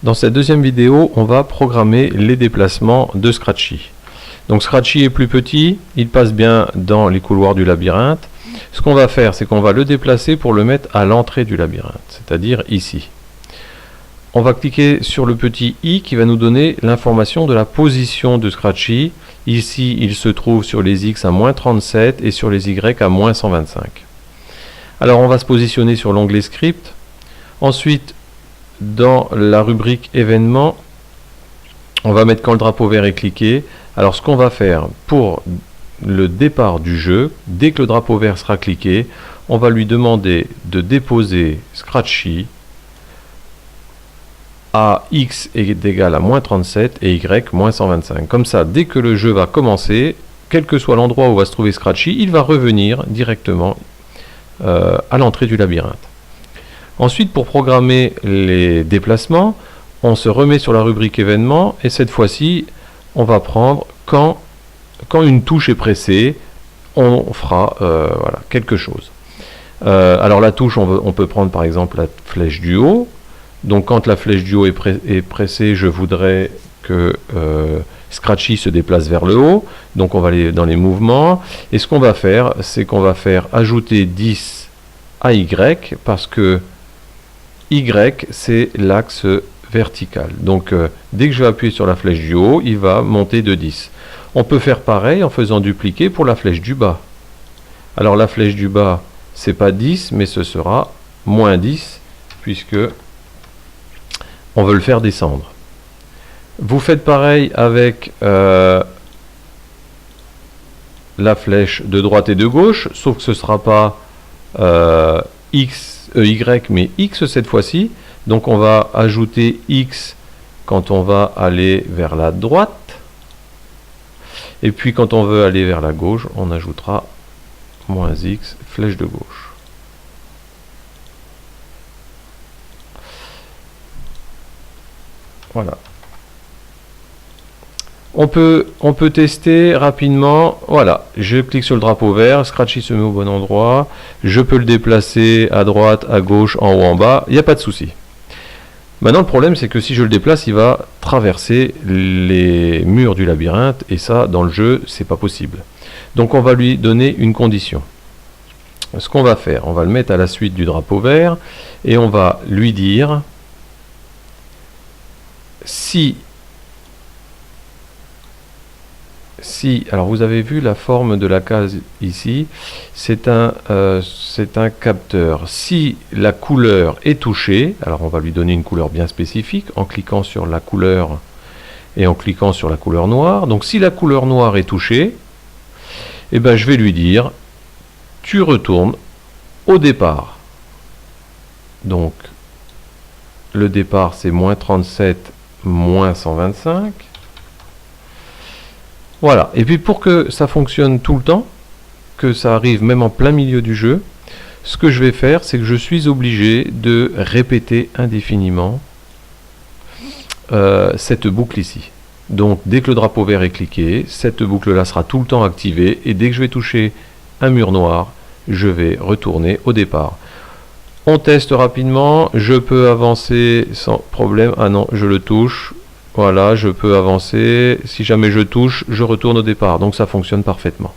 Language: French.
Dans cette deuxième vidéo, on va programmer les déplacements de Scratchy. Donc Scratchy est plus petit, il passe bien dans les couloirs du labyrinthe. Ce qu'on va faire, c'est qu'on va le déplacer pour le mettre à l'entrée du labyrinthe, c'est-à-dire ici. On va cliquer sur le petit i qui va nous donner l'information de la position de Scratchy. Ici, il se trouve sur les x à -37 et sur les y à -125. Alors on va se positionner sur l'onglet script. Ensuite, dans la rubrique événements, on va mettre quand le drapeau vert est cliqué. Alors ce qu'on va faire pour le départ du jeu, dès que le drapeau vert sera cliqué, on va lui demander de déposer Scratchy à x est égal à -37 et y -125. Comme ça, dès que le jeu va commencer, quel que soit l'endroit où va se trouver Scratchy, il va revenir directement à l'entrée du labyrinthe. Ensuite, pour programmer les déplacements, on se remet sur la rubrique événements et cette fois-ci, on va prendre quand une touche est pressée, on fera voilà, quelque chose. Alors la touche, on peut prendre par exemple la flèche du haut. Donc quand la flèche du haut est pressée, je voudrais que Scratchy se déplace vers le haut. Donc on va aller dans les mouvements. Et ce qu'on va faire, c'est qu'on va faire ajouter 10 à Y, parce que Y, c'est l'axe vertical. Donc dès que je vais appuyer sur la flèche du haut, il va monter de 10. On peut faire pareil en faisant dupliquer pour la flèche du bas. Alors la flèche du bas, c'est pas 10, mais ce sera -10, puisque on veut le faire descendre. Vous faites pareil avec la flèche de droite et de gauche, sauf que ce ne sera pas Y, mais X cette fois-ci. Donc on va ajouter X quand on va aller vers la droite. Et puis quand on veut aller vers la gauche, on ajoutera -X, flèche de gauche. Voilà. On peut tester rapidement. Voilà, je clique sur le drapeau vert, Scratchy se met au bon endroit, je peux le déplacer à droite, à gauche, en haut, en bas, il n'y a pas de souci. Maintenant le problème, c'est que si je le déplace, il va traverser les murs du labyrinthe, et ça, dans le jeu, c'est pas possible. Donc on va lui donner une condition. Ce qu'on va faire, on va le mettre à la suite du drapeau vert, et on va lui dire si, alors vous avez vu la forme de la case ici, c'est un capteur. Si la couleur est touchée, alors on va lui donner une couleur bien spécifique en cliquant sur la couleur et en cliquant sur la couleur noire. Donc si la couleur noire est touchée, eh ben, je vais lui dire tu retournes au départ. Donc le départ c'est -37, -125. Voilà, et puis pour que ça fonctionne tout le temps, que ça arrive même en plein milieu du jeu, ce que je vais faire, c'est que je suis obligé de répéter indéfiniment cette boucle ici. Donc dès que le drapeau vert est cliqué, cette boucle là sera tout le temps activée, et dès que je vais toucher un mur noir, je vais retourner au départ. On teste rapidement, je peux avancer sans problème. Ah non, je le touche. Voilà, je peux avancer. Si jamais je touche, je retourne au départ. Donc ça fonctionne parfaitement.